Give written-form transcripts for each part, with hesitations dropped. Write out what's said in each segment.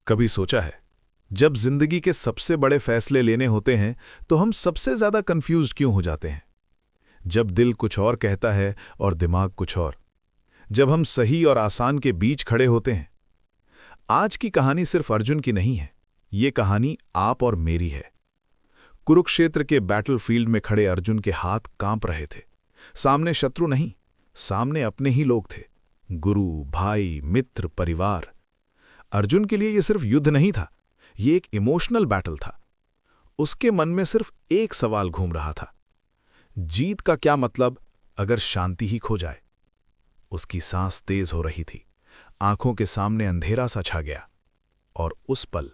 कभी सोचा है, जब जिंदगी के सबसे बड़े फैसले लेने होते हैं तो हम सबसे ज्यादा कंफ्यूज्ड क्यों हो जाते हैं? जब दिल कुछ और कहता है और दिमाग कुछ और, जब हम सही और आसान के बीच खड़े होते हैं। आज की कहानी सिर्फ अर्जुन की नहीं है, ये कहानी आप और मेरी है। कुरुक्षेत्र के बैटलफील्ड में खड़े अर्जुन के हाथ कांप रहे थे। सामने शत्रु नहीं, सामने अपने ही लोग थे। गुरु, भाई, मित्र, परिवार। अर्जुन के लिए यह सिर्फ युद्ध नहीं था, यह एक इमोशनल बैटल था। उसके मन में सिर्फ एक सवाल घूम रहा था, जीत का क्या मतलब अगर शांति ही खो जाए? उसकी सांस तेज हो रही थी, आंखों के सामने अंधेरा सा छा गया, और उस पल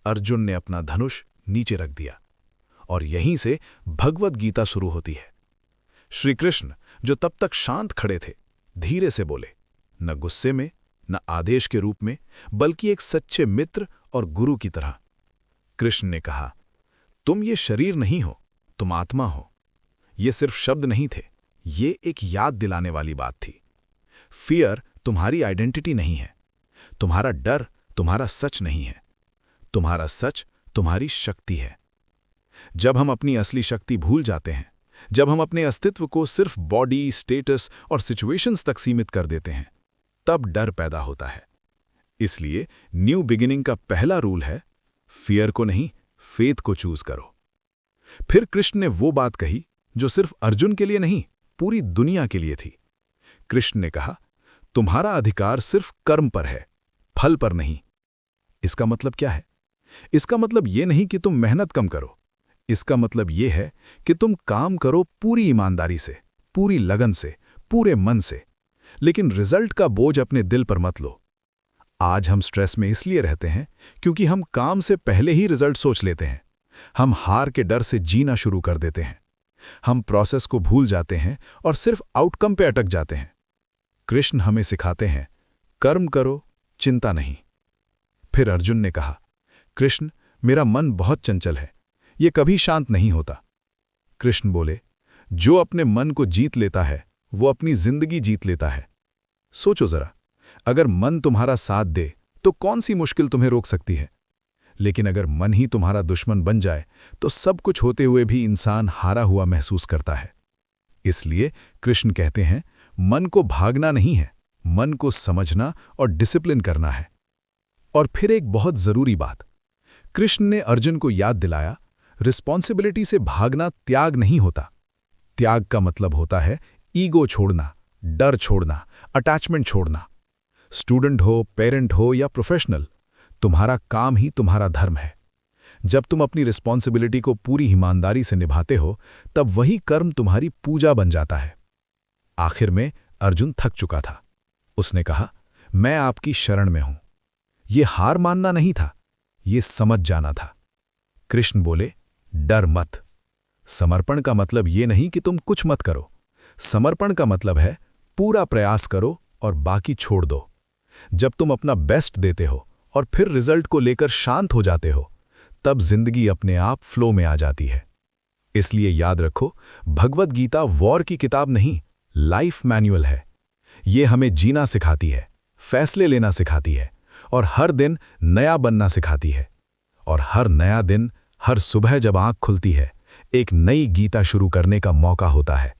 अर्जुन ने अपना धनुष नीचे रख दिया। और यहीं से भगवद गीता शुरू होती है। श्री कृष्ण, जो तब तक शांत खड़े थे, धीरे से बोले, न गुस्से में, न आदेश के रूप में, बल्कि एक सच्चे मित्र और गुरु की तरह। कृष्ण ने कहा, तुम ये शरीर नहीं हो, तुम आत्मा हो। ये सिर्फ शब्द नहीं थे, ये एक याद दिलाने वाली बात थी। फियर तुम्हारी आइडेंटिटी नहीं है, तुम्हारा डर तुम्हारा सच नहीं है, तुम्हारा सच तुम्हारी शक्ति है। जब हम अपनी असली शक्ति भूल जाते हैं, जब हम अपने अस्तित्व को सिर्फ बॉडी, स्टेटस और सिचुएशंस तक सीमित कर देते हैं, तब डर पैदा होता है। इसलिए न्यू बिगिनिंग का पहला रूल है, फियर को नहीं, फेथ को चूज करो। फिर कृष्ण ने वो बात कही जो सिर्फ अर्जुन के लिए नहीं, पूरी दुनिया के लिए थी। कृष्ण ने कहा, तुम्हारा अधिकार सिर्फ कर्म पर है, फल पर नहीं। इसका मतलब क्या है? इसका मतलब यह नहीं कि तुम मेहनत कम करो। इसका मतलब यह है कि तुम काम करो पूरी ईमानदारी से, पूरी लगन से, पूरे मन से, लेकिन रिजल्ट का बोझ अपने दिल पर मत लो। आज हम स्ट्रेस में इसलिए रहते हैं क्योंकि हम काम से पहले ही रिजल्ट सोच लेते हैं। हम हार के डर से जीना शुरू कर देते हैं। हम प्रोसेस को भूल जाते हैं और सिर्फ आउटकम पे अटक जाते हैं। कृष्ण हमें सिखाते हैं, कर्म करो, चिंता नहीं। फिर अर्जुन ने कहा, कृष्ण, मेरा मन बहुत चंचल है, ये कभी शांत नहीं होता। कृष्ण बोले, जो अपने मन को जीत लेता है वो अपनी जिंदगी जीत लेता है। सोचो जरा, अगर मन तुम्हारा साथ दे तो कौन सी मुश्किल तुम्हें रोक सकती है? लेकिन अगर मन ही तुम्हारा दुश्मन बन जाए तो सब कुछ होते हुए भी इंसान हारा हुआ महसूस करता है। इसलिए कृष्ण कहते हैं, मन को भागना नहीं है, मन को समझना और डिसिप्लिन करना है। और फिर एक बहुत जरूरी बात, कृष्ण ने अर्जुन को याद दिलाया, रिस्पॉन्सिबिलिटी से भागना त्याग नहीं होता। त्याग का मतलब होता है ईगो छोड़ना, डर छोड़ना, अटैचमेंट छोड़ना। स्टूडेंट हो, पेरेंट हो या प्रोफेशनल, तुम्हारा काम ही तुम्हारा धर्म है। जब तुम अपनी रिस्पॉन्सिबिलिटी को पूरी ईमानदारी से निभाते हो, तब वही कर्म तुम्हारी पूजा बन जाता है। आखिर में अर्जुन थक चुका था। उसने कहा, मैं आपकी शरण में हूं। ये हार मानना नहीं था, ये समझ जाना था। कृष्ण बोले, डर मत। समर्पण का मतलब ये नहीं कि तुम कुछ मत करो। समर्पण का मतलब है पूरा प्रयास करो और बाकी छोड़ दो। जब तुम अपना बेस्ट देते हो और फिर रिजल्ट को लेकर शांत हो जाते हो, तब जिंदगी अपने आप फ्लो में आ जाती है। इसलिए याद रखो, भगवद गीता वॉर की किताब नहीं, लाइफ मैनुअल है। ये हमें जीना सिखाती है, फैसले लेना सिखाती है, और हर दिन नया बनना सिखाती है। और हर नया दिन, हर सुबह जब आंख खुलती है, एक नई गीता शुरू करने का मौका होता है।